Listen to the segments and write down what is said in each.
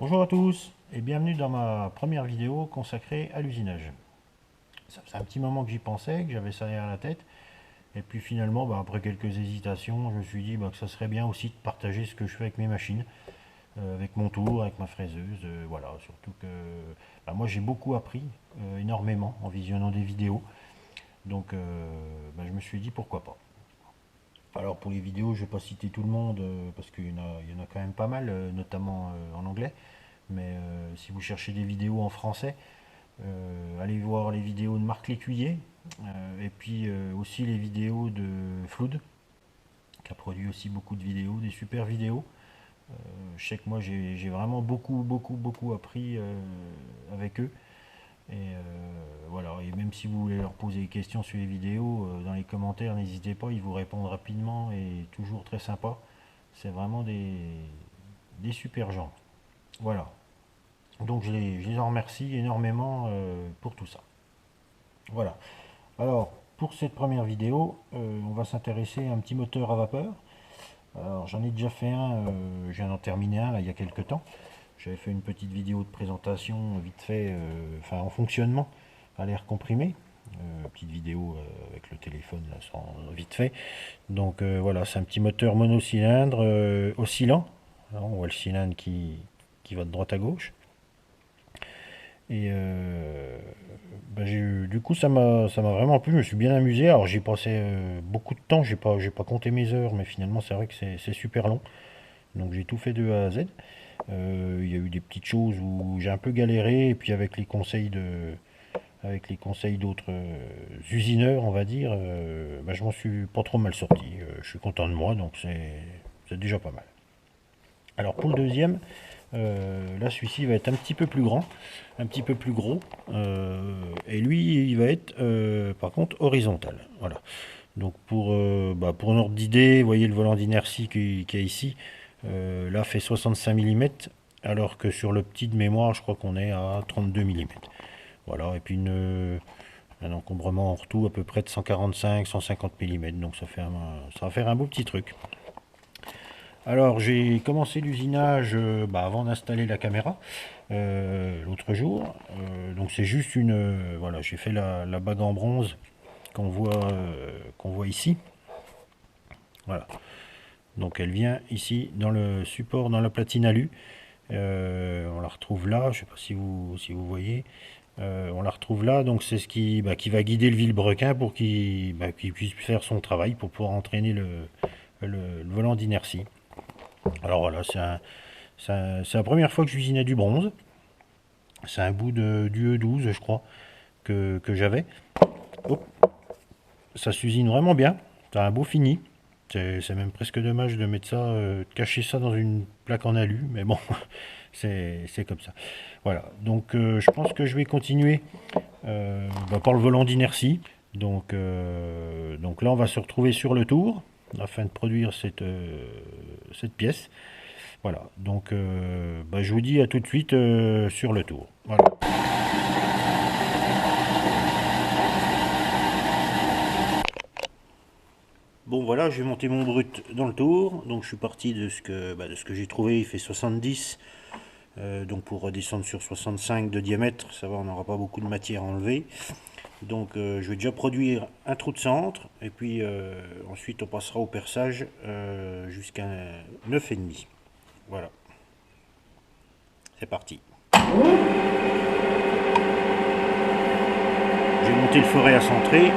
Bonjour à tous et bienvenue dans ma première vidéo consacrée à l'usinage. Ça faisait un petit moment que j'y pensais, que j'avais ça derrière la tête, et puis finalement, après quelques hésitations, je me suis dit que ça serait bien aussi de partager ce que je fais avec mes machines, avec mon tour, avec ma fraiseuse, voilà, surtout que moi j'ai beaucoup appris, énormément, en visionnant des vidéos, donc je me suis dit pourquoi pas. Alors pour les vidéos, je ne vais pas citer tout le monde, parce qu'il y en a quand même pas mal, notamment en anglais. Mais si vous cherchez des vidéos en français, allez voir les vidéos de Marc Lécuyer, et puis aussi les vidéos de Flood, qui a produit aussi beaucoup de vidéos, des super vidéos. Je sais que moi j'ai vraiment beaucoup appris avec eux. Et voilà, et même si vous voulez leur poser des questions sur les vidéos, dans les commentaires, n'hésitez pas, ils vous répondent rapidement et toujours très sympa. C'est vraiment des super gens. Voilà. Donc je les en remercie énormément pour tout ça. Voilà. Alors, pour cette première vidéo, on va s'intéresser à un petit moteur à vapeur. Alors, j'en ai déjà fait un, je viens d'en terminer un là, il y a quelques temps. J'avais fait une petite vidéo de présentation vite fait, en fonctionnement à l'air comprimé. Petite vidéo avec le téléphone là, vite fait. Donc voilà, c'est un petit moteur monocylindre oscillant. Alors, on voit le cylindre qui va de droite à gauche. Et du coup, ça m'a vraiment plu. Je me suis bien amusé. Alors, j'ai passé beaucoup de temps. J'ai pas compté mes heures, mais finalement, c'est vrai que c'est super long. Donc, j'ai tout fait de A à Z. Il y a eu des petites choses où j'ai un peu galéré, et puis avec les conseils d'autres usineurs, on va dire, je m'en suis pas trop mal sorti. Je suis content de moi, donc c'est déjà pas mal. Alors pour le deuxième, là celui-ci va être un petit peu plus grand, un petit peu plus gros, et lui il va être par contre horizontal. Voilà. Donc pour un ordre d'idée, vous voyez le volant d'inertie qu'il y a ici, là fait 65 mm, alors que sur le petit de mémoire je crois qu'on est à 32 mm. Voilà, et puis un encombrement en retour à peu près de 145-150 mm, donc ça va faire un beau petit truc. Alors j'ai commencé l'usinage avant d'installer la caméra l'autre jour. Donc c'est juste voilà, j'ai fait la bague en bronze qu'on voit ici. Voilà. Donc elle vient ici dans le support, dans la platine alu. On la retrouve là, je ne sais pas si vous voyez. On la retrouve là, donc c'est ce qui va guider le vilebrequin pour qu'il puisse faire son travail, pour pouvoir entraîner le volant d'inertie. Alors voilà, c'est la première fois que j'usinais du bronze. C'est un bout du E12, je crois, que j'avais. Hop. Ça s'usine vraiment bien. Ça a un beau fini. C'est même presque dommage de mettre ça, de cacher ça dans une plaque en alu, mais bon, c'est comme ça. Voilà, donc je pense que je vais continuer par le volant d'inertie. Donc là, on va se retrouver sur le tour afin de produire cette pièce. Voilà, donc je vous dis à tout de suite sur le tour. Voilà. Bon voilà, j'ai monté mon brut dans le tour, donc je suis parti de ce que j'ai trouvé, il fait 70, donc pour redescendre sur 65 de diamètre, ça va, on n'aura pas beaucoup de matière à enlever. Donc je vais déjà produire un trou de centre, et puis ensuite on passera au perçage jusqu'à 9,5. Voilà, c'est parti. J'ai monté le forêt à centrer.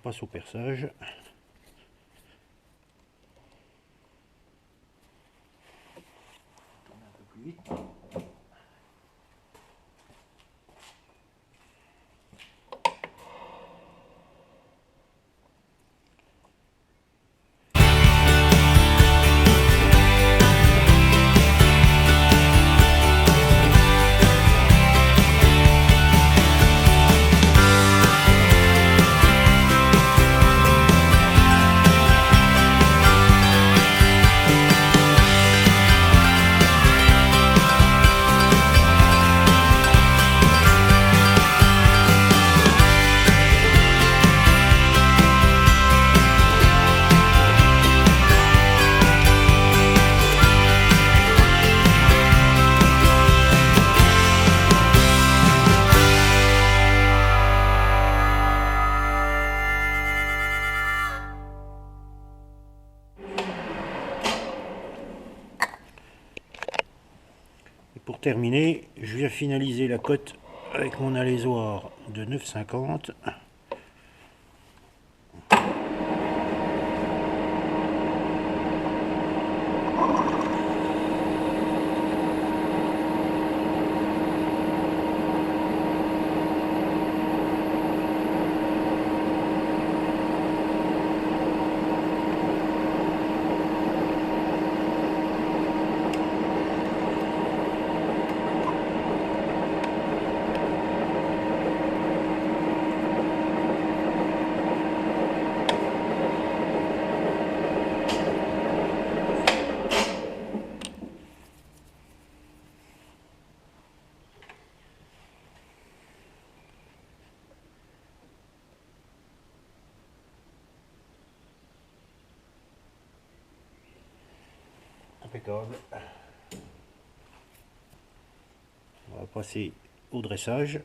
passe au perçage. Tourner un peu plus vite. Pour terminer, je viens finaliser la cote avec mon alésoir de 9,50. Impeccable. On va passer au dressage.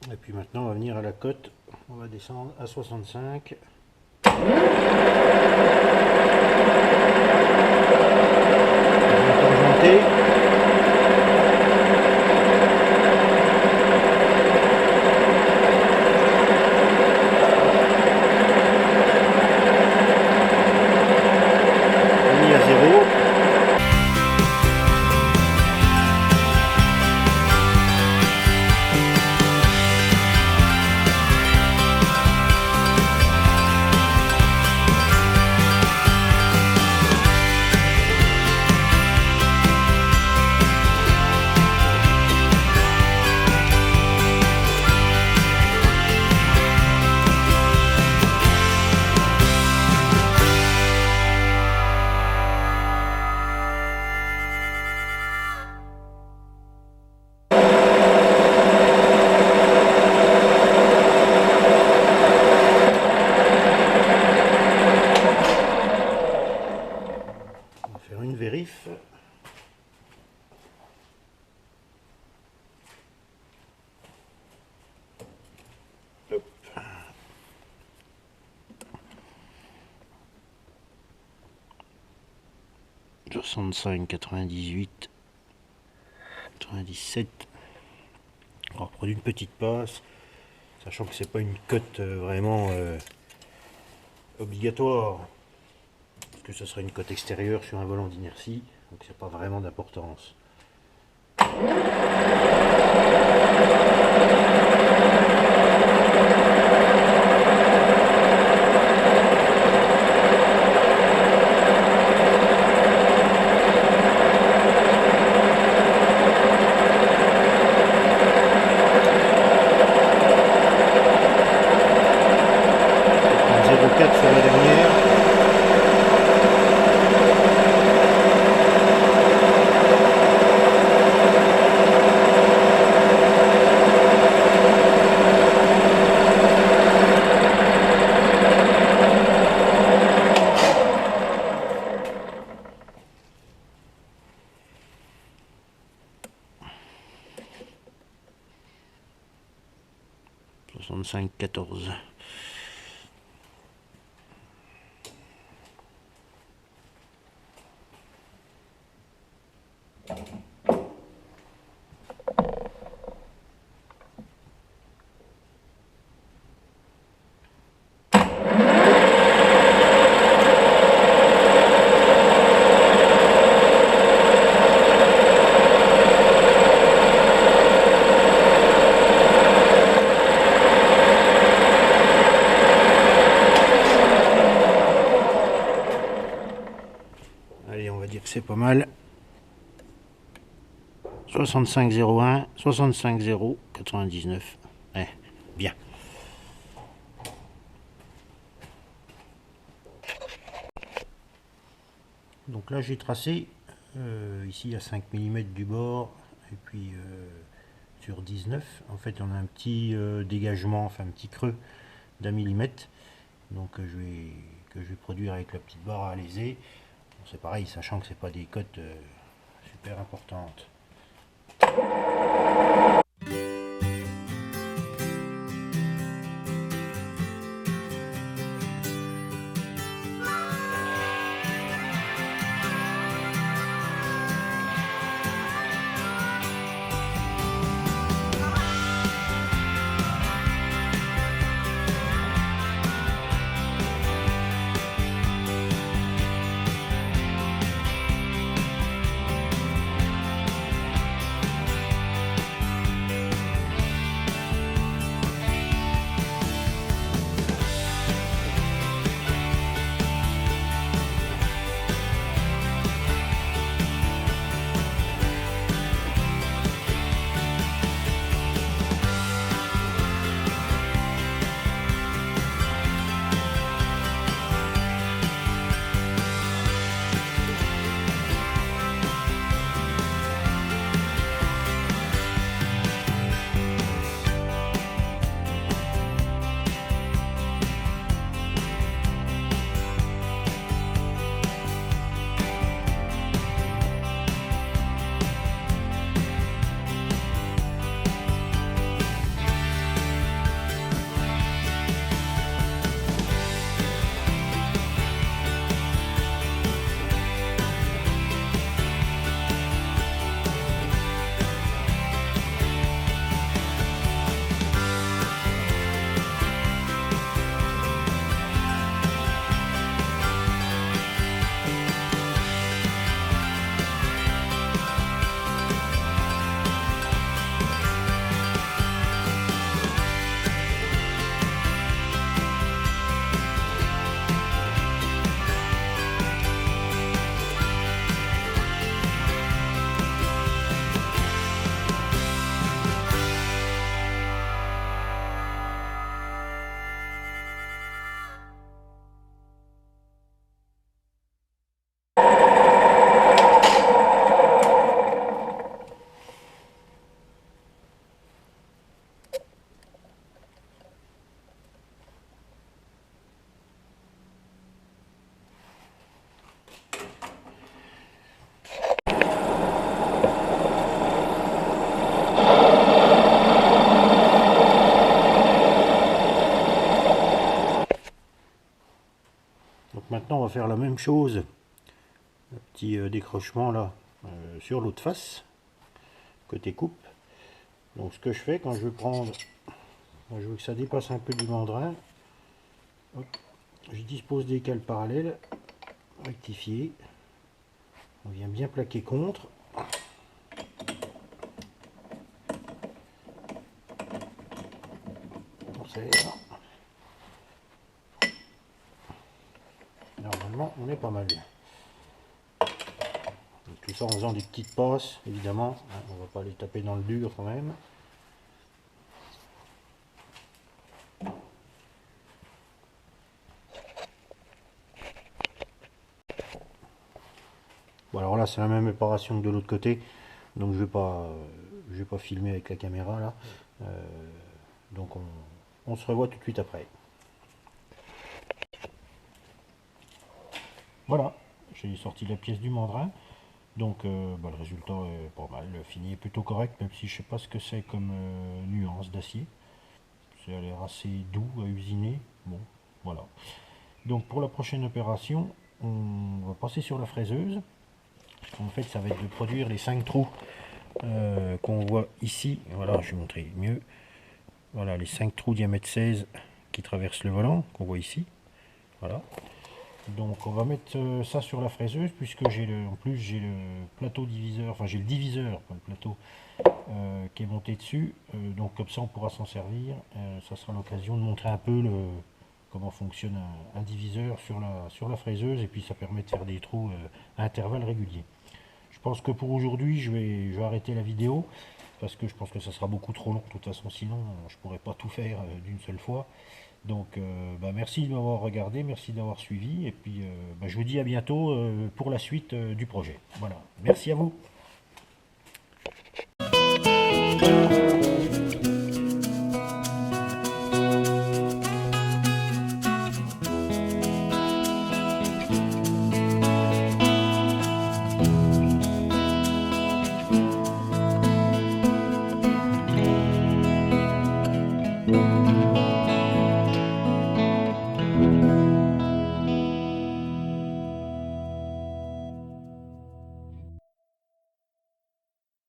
Et puis maintenant on va venir à la cote, on va descendre à 65. Tangenter. Mis à 0. Faire une vérif. Hop. 65, 98, 97. On va reprendre une petite passe, sachant que c'est pas une cote vraiment obligatoire, parce que ce serait une cote extérieure sur un volant d'inertie, donc c'est pas vraiment d'importance. Sur la dernière. 65-14. Allez, on va dire que c'est pas mal. 65-01, 65-0, 99. Ouais, bien. Donc là, j'ai tracé ici à 5 mm du bord et puis sur 19. En fait, on a un petit dégagement, enfin un petit creux d'1 millimètre. Donc que je vais produire avec la petite barre à léser. Bon, c'est pareil, sachant que c'est pas des cotes super importantes. Maintenant, on va faire la même chose, un petit décrochement là sur l'autre face, côté coupe. Donc ce que je fais quand je veux prendre, quand je veux que ça dépasse un peu du mandrin, hop, je dispose des cales parallèles, rectifier, on vient bien plaquer contre. On serre. Normalement, on est pas mal. Donc, tout ça en faisant des petites passes, évidemment. Hein, on va pas les taper dans le dur quand même. Bon, alors là, c'est la même opération que de l'autre côté. Donc, je vais pas filmer avec la caméra là. Donc, on se revoit tout de suite après. Voilà, j'ai sorti la pièce du mandrin. Donc le résultat est pas mal, le fini est plutôt correct, même si je sais pas ce que c'est comme nuance d'acier. Ça a l'air assez doux à usiner. Bon, voilà. Donc pour la prochaine opération, on va passer sur la fraiseuse. En fait, ça va être de produire les 5 trous qu'on voit ici. Voilà, je vais montrer mieux. Voilà, les 5 trous diamètre 16 qui traversent le volant, qu'on voit ici. Voilà. Donc on va mettre ça sur la fraiseuse, puisque en plus j'ai le plateau diviseur, enfin j'ai le diviseur, pas le plateau, qui est monté dessus. Donc comme ça on pourra s'en servir. Ça sera l'occasion de montrer un peu comment fonctionne un diviseur sur la fraiseuse, et puis ça permet de faire des trous à intervalles réguliers. Je pense que pour aujourd'hui je vais arrêter la vidéo, parce que je pense que ça sera beaucoup trop long. De toute façon, sinon je pourrais pas tout faire d'une seule fois. Donc merci de m'avoir regardé, merci d'avoir suivi, et puis je vous dis à bientôt pour la suite du projet. Voilà, merci à vous.